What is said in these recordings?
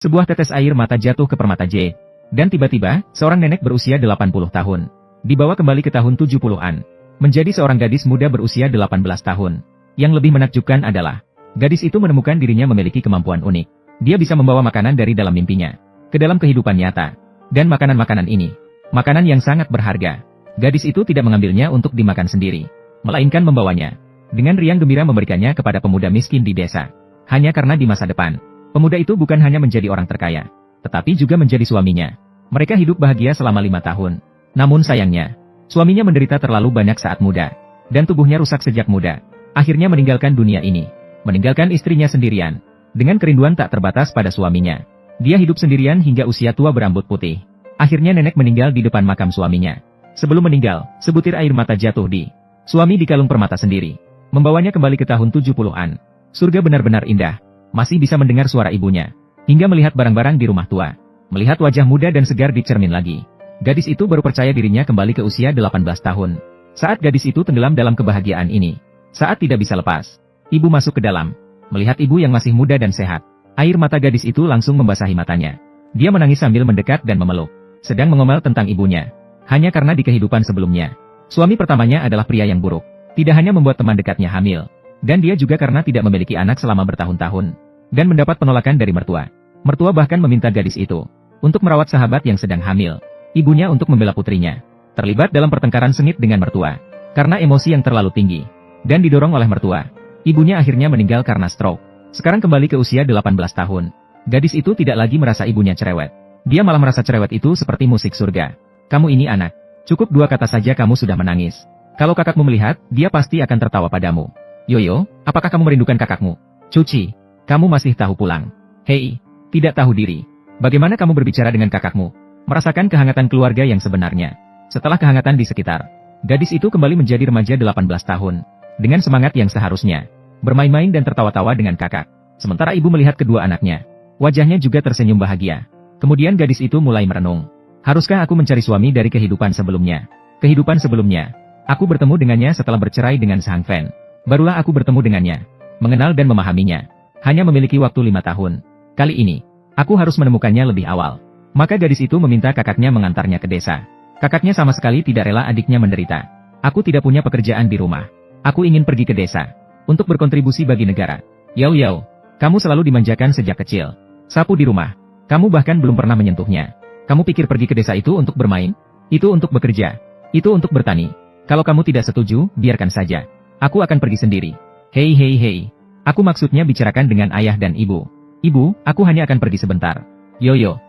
Sebuah tetes air mata jatuh ke permata J. Dan tiba-tiba, seorang nenek berusia 80 tahun. Dibawa kembali ke tahun 70-an. Menjadi seorang gadis muda berusia 18 tahun. Yang lebih menakjubkan adalah, gadis itu menemukan dirinya memiliki kemampuan unik. Dia bisa membawa makanan dari dalam mimpinya ke dalam kehidupan nyata. Dan makanan-makanan ini, makanan yang sangat berharga. Gadis itu tidak mengambilnya untuk dimakan sendiri, melainkan membawanya. Dengan riang gembira memberikannya kepada pemuda miskin di desa. Hanya karena di masa depan, pemuda itu bukan hanya menjadi orang terkaya, tetapi juga menjadi suaminya. Mereka hidup bahagia selama 5 tahun. Namun sayangnya, suaminya menderita terlalu banyak saat muda. Dan tubuhnya rusak sejak muda. Akhirnya meninggalkan dunia ini. Meninggalkan istrinya sendirian. Dengan kerinduan tak terbatas pada suaminya. Dia hidup sendirian hingga usia tua berambut putih. Akhirnya nenek meninggal di depan makam suaminya. Sebelum meninggal, sebutir air mata jatuh di suami di kalung permata sendiri. Membawanya kembali ke tahun 70-an. Surga benar-benar indah. Masih bisa mendengar suara ibunya. Hingga melihat barang-barang di rumah tua. Melihat wajah muda dan segar di cermin lagi. Gadis itu baru percaya dirinya kembali ke usia 18 tahun. Saat gadis itu tenggelam dalam kebahagiaan ini. Saat tidak bisa lepas. Ibu masuk ke dalam. Melihat ibu yang masih muda dan sehat. Air mata gadis itu langsung membasahi matanya. Dia menangis sambil mendekat dan memeluk. Sedang mengomel tentang ibunya. Hanya karena di kehidupan sebelumnya. Suami pertamanya adalah pria yang buruk. Tidak hanya membuat teman dekatnya hamil. Dan dia juga karena tidak memiliki anak selama bertahun-tahun. Dan mendapat penolakan dari mertua. Mertua bahkan meminta gadis itu untuk merawat sahabat yang sedang hamil. Ibunya untuk membela putrinya. Terlibat dalam pertengkaran sengit dengan mertua. Karena emosi yang terlalu tinggi. Dan didorong oleh mertua. Ibunya akhirnya meninggal karena stroke. Sekarang kembali ke usia 18 tahun. Gadis itu tidak lagi merasa ibunya cerewet. Dia malah merasa cerewet itu seperti musik surga. Kamu ini anak. Cukup 2 kata saja kamu sudah menangis. Kalau kakakmu melihat, dia pasti akan tertawa padamu. Yoyo, apakah kamu merindukan kakakmu? Cuci, kamu masih tahu pulang. Hei, tidak tahu diri. Bagaimana kamu berbicara dengan kakakmu? Merasakan kehangatan keluarga yang sebenarnya. Setelah kehangatan di sekitar, gadis itu kembali menjadi remaja 18 tahun. Dengan semangat yang seharusnya. Bermain-main dan tertawa-tawa dengan kakak. Sementara ibu melihat kedua anaknya. Wajahnya juga tersenyum bahagia. Kemudian gadis itu mulai merenung. Haruskah aku mencari suami dari kehidupan sebelumnya? Kehidupan sebelumnya. Aku bertemu dengannya setelah bercerai dengan Sang Fen. Barulah aku bertemu dengannya. Mengenal dan memahaminya. Hanya memiliki waktu 5 tahun. Kali ini, aku harus menemukannya lebih awal. Maka gadis itu meminta kakaknya mengantarnya ke desa. Kakaknya sama sekali tidak rela adiknya menderita. Aku tidak punya pekerjaan di rumah. Aku ingin pergi ke desa. Untuk berkontribusi bagi negara. Yau, kamu selalu dimanjakan sejak kecil. Sapu di rumah. Kamu bahkan belum pernah menyentuhnya. Kamu pikir pergi ke desa itu untuk bermain? Itu untuk bekerja. Itu untuk bertani. Kalau kamu tidak setuju, biarkan saja. Aku akan pergi sendiri. Hei. Aku maksudnya bicarakan dengan ayah dan ibu. Ibu, aku hanya akan pergi sebentar. Yoyo.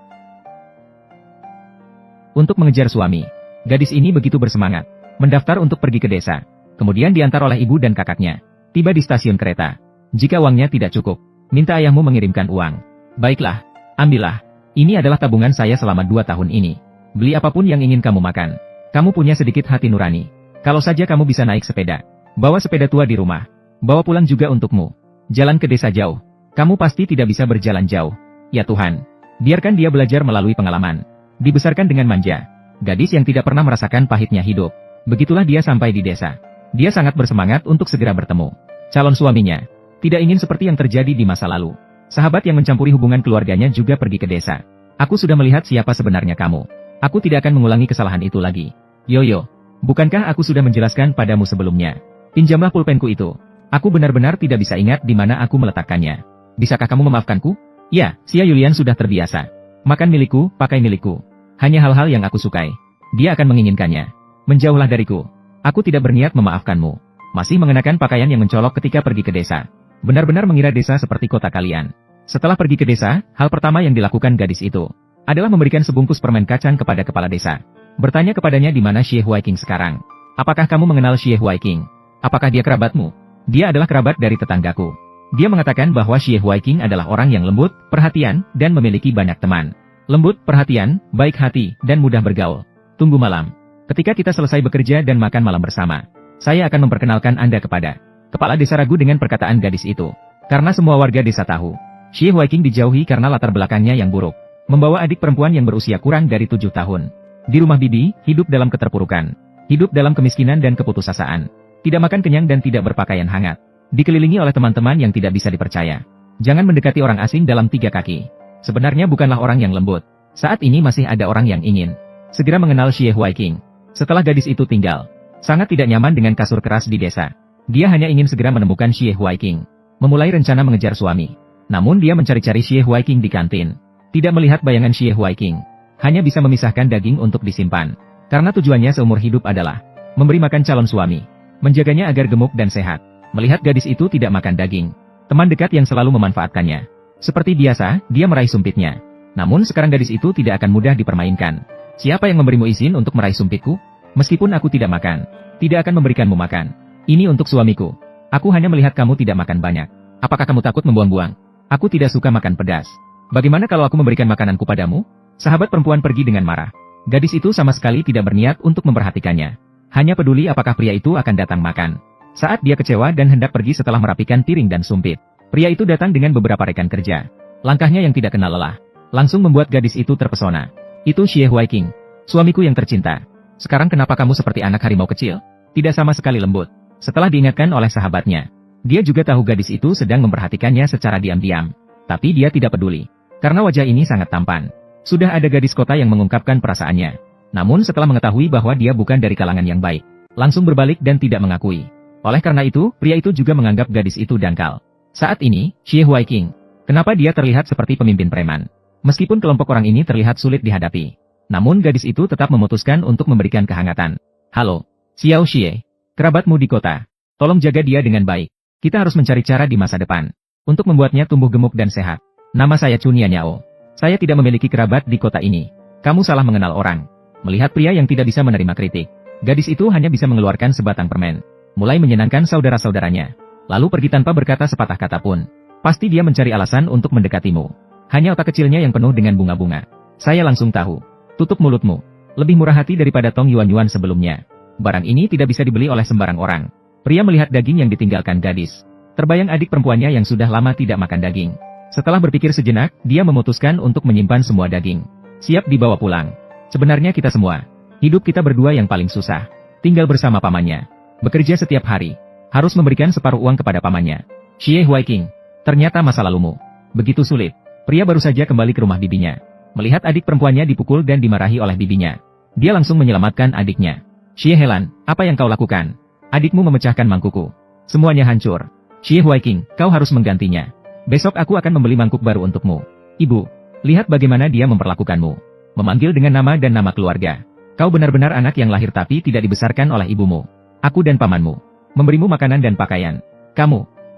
Untuk mengejar suami. Gadis ini begitu bersemangat. Mendaftar untuk pergi ke desa. Kemudian diantar oleh ibu dan kakaknya. Tiba di stasiun kereta. Jika uangnya tidak cukup, minta ayahmu mengirimkan uang. Baiklah, ambillah. Ini adalah tabungan saya selama 2 tahun ini. Beli apapun yang ingin kamu makan. Kamu punya sedikit hati nurani. Kalau saja kamu bisa naik sepeda. Bawa sepeda tua di rumah. Bawa pulang juga untukmu. Jalan ke desa jauh. Kamu pasti tidak bisa berjalan jauh. Ya Tuhan. Biarkan dia belajar melalui pengalaman. Dibesarkan dengan manja. Gadis yang tidak pernah merasakan pahitnya hidup. Begitulah dia sampai di desa. Dia sangat bersemangat untuk segera bertemu calon suaminya. Tidak ingin seperti yang terjadi di masa lalu. Sahabat yang mencampuri hubungan keluarganya juga pergi ke desa. Aku sudah melihat siapa sebenarnya kamu. Aku tidak akan mengulangi kesalahan itu lagi. Yoyo, bukankah aku sudah menjelaskan padamu sebelumnya? Pinjamlah pulpenku itu. Aku benar-benar tidak bisa ingat di mana aku meletakkannya. Bisakah kamu memaafkanku? Ya, Xia Yulian sudah terbiasa. Makan milikku, pakai milikku. Hanya hal-hal yang aku sukai. Dia akan menginginkannya. Menjauhlah dariku. Aku tidak berniat memaafkanmu. Masih mengenakan pakaian yang mencolok ketika pergi ke desa. Benar-benar mengira desa seperti kota kalian. Setelah pergi ke desa, hal pertama yang dilakukan gadis itu adalah memberikan sebungkus permen kacang kepada kepala desa. Bertanya kepadanya di mana Xie Huaiqing sekarang. Apakah kamu mengenal Xie Huaiqing? Apakah dia kerabatmu? Dia adalah kerabat dari tetanggaku. Dia mengatakan bahwa Xie Huaiqing adalah orang yang lembut, perhatian, dan memiliki banyak teman. Lembut, perhatian, baik hati, dan mudah bergaul. Tunggu malam. Ketika kita selesai bekerja dan makan malam bersama, saya akan memperkenalkan Anda kepada kepala desa. Ragu dengan perkataan gadis itu. Karena semua warga desa tahu, Xie Huaiqing dijauhi karena latar belakangnya yang buruk. Membawa adik perempuan yang berusia kurang dari 7 tahun. Di rumah bibi, hidup dalam keterpurukan. Hidup dalam kemiskinan dan keputusasaan. Tidak makan kenyang dan tidak berpakaian hangat. Dikelilingi oleh teman-teman yang tidak bisa dipercaya. Jangan mendekati orang asing dalam 3 kaki. Sebenarnya bukanlah orang yang lembut. Saat ini masih ada orang yang ingin segera mengenal Xie Huaiqing. Setelah gadis itu tinggal sangat tidak nyaman dengan kasur keras di desa. Dia hanya ingin segera menemukan Xie Huaiqing. Memulai rencana mengejar suami. Namun dia mencari-cari Xie Huaiqing di kantin. Tidak melihat bayangan Xie Huaiqing. Hanya bisa memisahkan daging untuk disimpan. Karena tujuannya seumur hidup adalah memberi makan calon suami. Menjaganya agar gemuk dan sehat. Melihat gadis itu tidak makan daging. Teman dekat yang selalu memanfaatkannya. Seperti biasa, dia meraih sumpitnya. Namun sekarang gadis itu tidak akan mudah dipermainkan. Siapa yang memberimu izin untuk meraih sumpitku? Meskipun aku tidak makan, tidak akan memberikanmu makan. Ini untuk suamiku. Aku hanya melihat kamu tidak makan banyak. Apakah kamu takut membuang-buang? Aku tidak suka makan pedas. Bagaimana kalau aku memberikan makananku padamu? Sahabat perempuan pergi dengan marah. Gadis itu sama sekali tidak berniat untuk memperhatikannya. Hanya peduli apakah pria itu akan datang makan. Saat dia kecewa dan hendak pergi setelah merapikan piring dan sumpit, pria itu datang dengan beberapa rekan kerja. Langkahnya yang tidak kenal lelah langsung membuat gadis itu terpesona. Itu Xie Huaiqing, suamiku yang tercinta. Sekarang kenapa kamu seperti anak harimau kecil? Tidak sama sekali lembut. Setelah diingatkan oleh sahabatnya, dia juga tahu gadis itu sedang memperhatikannya secara diam-diam. Tapi dia tidak peduli. Karena wajah ini sangat tampan. Sudah ada gadis kota yang mengungkapkan perasaannya. Namun setelah mengetahui bahwa dia bukan dari kalangan yang baik, langsung berbalik dan tidak mengakui. Oleh karena itu, pria itu juga menganggap gadis itu dangkal. Saat ini, Xie Huaiqing, kenapa dia terlihat seperti pemimpin preman? Meskipun kelompok orang ini terlihat sulit dihadapi, namun gadis itu tetap memutuskan untuk memberikan kehangatan. Halo, Xiao Xie, kerabatmu di kota. Tolong jaga dia dengan baik. Kita harus mencari cara di masa depan untuk membuatnya tumbuh gemuk dan sehat. Nama saya Chunia Nyao. Saya tidak memiliki kerabat di kota ini. Kamu salah mengenal orang. Melihat pria yang tidak bisa menerima kritik, gadis itu hanya bisa mengeluarkan sebatang permen, mulai menyenangkan saudara-saudaranya, lalu pergi tanpa berkata sepatah kata pun. Pasti dia mencari alasan untuk mendekatimu. Hanya otak kecilnya yang penuh dengan bunga-bunga. Saya langsung tahu. Tutup mulutmu. Lebih murah hati daripada tong yuan-yuan sebelumnya. Barang ini tidak bisa dibeli oleh sembarang orang. Pria melihat daging yang ditinggalkan gadis. Terbayang adik perempuannya yang sudah lama tidak makan daging. Setelah berpikir sejenak, dia memutuskan untuk menyimpan semua daging. Siap dibawa pulang. Sebenarnya kita semua, hidup kita berdua yang paling susah. Tinggal bersama pamannya. Bekerja setiap hari. Harus memberikan separuh uang kepada pamannya. Xie Huaiqing, ternyata masa lalumu begitu sulit. Pria baru saja kembali ke rumah bibinya. Melihat adik perempuannya dipukul dan dimarahi oleh bibinya, dia langsung menyelamatkan adiknya. Xie Helan, apa yang kau lakukan? Adikmu memecahkan mangkukku. Semuanya hancur. Xie Huaiqing, kau harus menggantinya. Besok aku akan membeli mangkuk baru untukmu. Ibu, lihat bagaimana dia memperlakukanmu. Memanggil dengan nama dan nama keluarga. Kau benar-benar anak yang lahir tapi tidak dibesarkan oleh ibumu. Aku dan pamanmu memberimu makanan dan pakaian.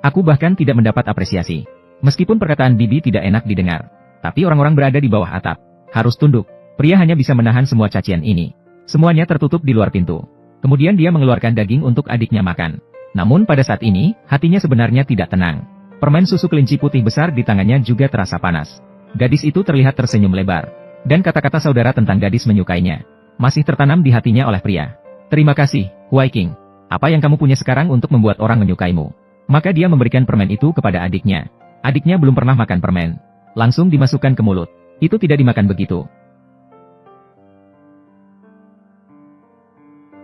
Aku bahkan tidak mendapat apresiasi. Meskipun perkataan bibi tidak enak didengar, tapi orang-orang berada di bawah atap harus tunduk. Pria hanya bisa menahan semua cacian ini. Semuanya tertutup di luar pintu. Kemudian dia mengeluarkan daging untuk adiknya makan. Namun pada saat ini, hatinya sebenarnya tidak tenang. Permen susu kelinci putih besar di tangannya juga terasa panas. Gadis itu terlihat tersenyum lebar. Dan kata-kata saudara tentang gadis menyukainya masih tertanam di hatinya oleh pria. Terima kasih, Huaiqing. Apa yang kamu punya sekarang untuk membuat orang menyukaimu? Maka dia memberikan permen itu kepada adiknya. Adiknya belum pernah makan permen. Langsung dimasukkan ke mulut. Itu tidak dimakan begitu.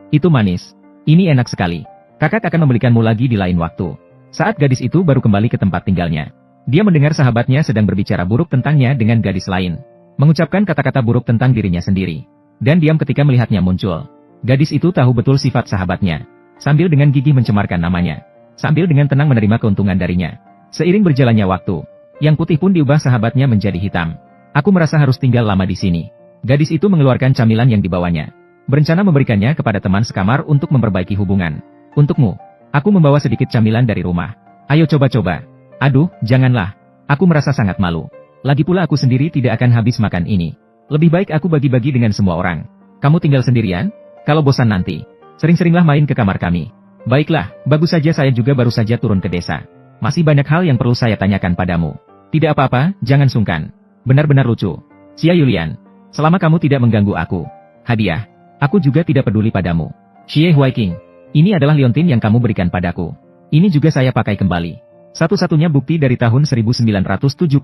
Itu manis. Ini enak sekali. Kakak akan membelikanmu lagi di lain waktu. Saat gadis itu baru kembali ke tempat tinggalnya, dia mendengar sahabatnya sedang berbicara buruk tentangnya dengan gadis lain. Mengucapkan kata-kata buruk tentang dirinya sendiri. Dan diam ketika melihatnya muncul. Gadis itu tahu betul sifat sahabatnya. Sambil dengan gigih mencemarkan namanya. Sambil dengan tenang menerima keuntungan darinya. Seiring berjalannya waktu, yang putih pun diubah sahabatnya menjadi hitam. Aku merasa harus tinggal lama di sini. Gadis itu mengeluarkan camilan yang dibawanya. Berencana memberikannya kepada teman sekamar untuk memperbaiki hubungan. Untukmu, aku membawa sedikit camilan dari rumah. Ayo coba-coba. Aduh, janganlah. Aku merasa sangat malu. Lagi pula aku sendiri tidak akan habis makan ini. Lebih baik aku bagi-bagi dengan semua orang. Kamu tinggal sendirian? Kalau bosan nanti, sering-seringlah main ke kamar kami. Baiklah, bagus saja saya juga baru saja turun ke desa. Masih banyak hal yang perlu saya tanyakan padamu. Tidak apa-apa, jangan sungkan. Benar-benar lucu. Xia Yulian, selama kamu tidak mengganggu aku. Hadiah. Aku juga tidak peduli padamu. Xie Huaiqing, ini adalah liontin yang kamu berikan padaku. Ini juga saya pakai kembali. Satu-satunya bukti dari tahun 1976.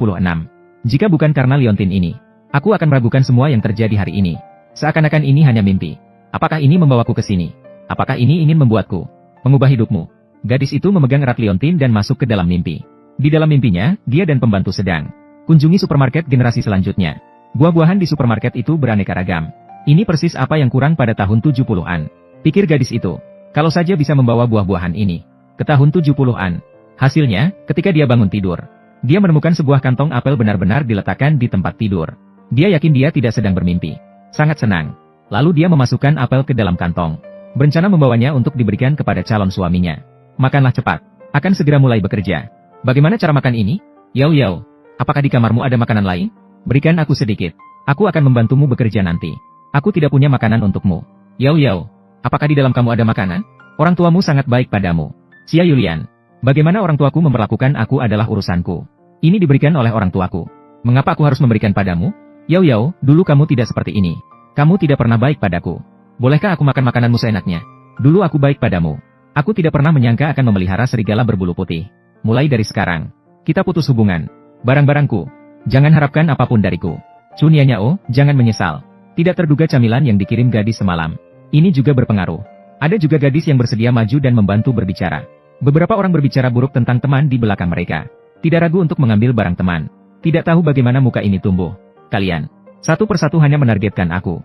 Jika bukan karena liontin ini, aku akan meragukan semua yang terjadi hari ini. Seakan-akan ini hanya mimpi. Apakah ini membawaku ke sini? Apakah ini ingin membuatku mengubah hidupmu? Gadis itu memegang erat liontin dan masuk ke dalam mimpi. Di dalam mimpinya, dia dan pembantu sedang Kunjungi supermarket generasi selanjutnya. Buah-buahan di supermarket itu beraneka ragam. Ini persis apa yang kurang pada tahun 70-an. Pikir gadis itu. Kalau saja bisa membawa buah-buahan ini ke tahun 70-an. Hasilnya, ketika dia bangun tidur, dia menemukan sebuah kantong apel benar-benar diletakkan di tempat tidur. Dia yakin dia tidak sedang bermimpi. Sangat senang. Lalu dia memasukkan apel ke dalam kantong. Berencana membawanya untuk diberikan kepada calon suaminya. Makanlah cepat. Akan segera mulai bekerja. Bagaimana cara makan ini? Yao Yao. Apakah di kamarmu ada makanan lain? Berikan aku sedikit. Aku akan membantumu bekerja nanti. Aku tidak punya makanan untukmu. Yao Yao. Apakah di dalam kamu ada makanan? Orang tuamu sangat baik padamu. Xia Yulian. Bagaimana orang tuaku memperlakukan aku adalah urusanku. Ini diberikan oleh orang tuaku. Mengapa aku harus memberikan padamu? Yao Yao, dulu kamu tidak seperti ini. Kamu tidak pernah baik padaku. Bolehkah aku makan makananmu seenaknya? Dulu aku baik padamu. Aku tidak pernah menyangka akan memelihara serigala berbulu putih. Mulai dari sekarang, kita putus hubungan. Barang-barangku, jangan harapkan apapun dariku. Chunianyao, jangan menyesal. Tidak terduga camilan yang dikirim gadis semalam. Ini juga berpengaruh. Ada juga gadis yang bersedia maju dan membantu berbicara. Beberapa orang berbicara buruk tentang teman di belakang mereka. Tidak ragu untuk mengambil barang teman. Tidak tahu bagaimana muka ini tumbuh. Kalian, satu persatu hanya menargetkan aku.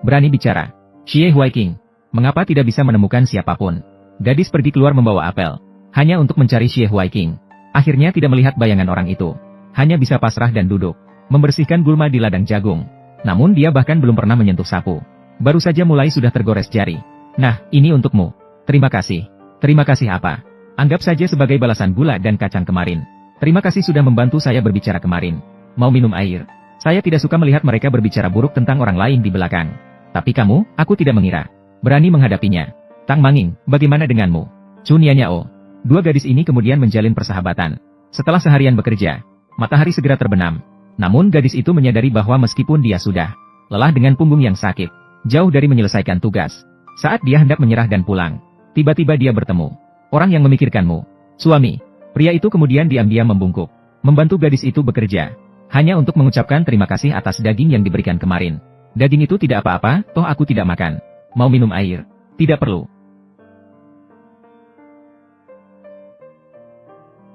Berani bicara. Xie Huaiqing. Mengapa tidak bisa menemukan siapapun? Gadis pergi keluar membawa apel. Hanya untuk mencari Xie Huaiqing. Akhirnya tidak melihat bayangan orang itu. Hanya bisa pasrah dan duduk. Membersihkan gulma di ladang jagung. Namun dia bahkan belum pernah menyentuh sapu. Baru saja mulai sudah tergores jari. Nah, ini untukmu. Terima kasih. Terima kasih apa? Anggap saja sebagai balasan gula dan kacang kemarin. Terima kasih sudah membantu saya berbicara kemarin. Mau minum air? Saya tidak suka melihat mereka berbicara buruk tentang orang lain di belakang. Tapi kamu, aku tidak mengira berani menghadapinya. Tang Manging, bagaimana denganmu? Chunianyao. Dua gadis ini kemudian menjalin persahabatan. Setelah seharian bekerja, matahari segera terbenam. Namun gadis itu menyadari bahwa meskipun dia sudah lelah dengan punggung yang sakit, jauh dari menyelesaikan tugas. Saat dia hendak menyerah dan pulang, tiba-tiba dia bertemu orang yang memikirkanmu. Suami. Pria itu kemudian diam-diam membungkuk, membantu gadis itu bekerja. Hanya untuk mengucapkan terima kasih atas daging yang diberikan kemarin. Daging itu tidak apa-apa, toh aku tidak makan. Mau minum air? Tidak perlu.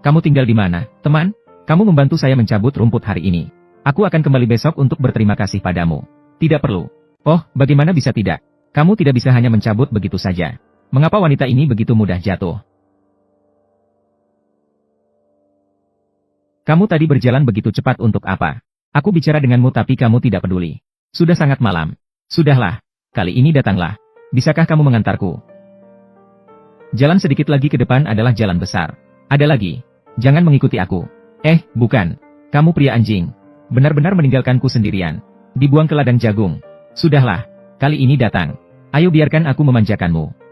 Kamu tinggal di mana, teman? Kamu membantu saya mencabut rumput hari ini. Aku akan kembali besok untuk berterima kasih padamu. Tidak perlu. Oh, bagaimana bisa tidak? Kamu tidak bisa hanya mencabut begitu saja. Mengapa wanita ini begitu mudah jatuh? Kamu tadi berjalan begitu cepat untuk apa? Aku bicara denganmu tapi kamu tidak peduli. Sudah sangat malam. Sudahlah. Kali ini datanglah. Bisakah kamu mengantarku? Jalan sedikit lagi ke depan adalah jalan besar. Ada lagi. Jangan mengikuti aku. Bukan. Kamu pria anjing. Benar-benar meninggalkanku sendirian. Dibuang ke ladang jagung. Sudahlah. Kali ini datang. Ayo biarkan aku memanjakanmu.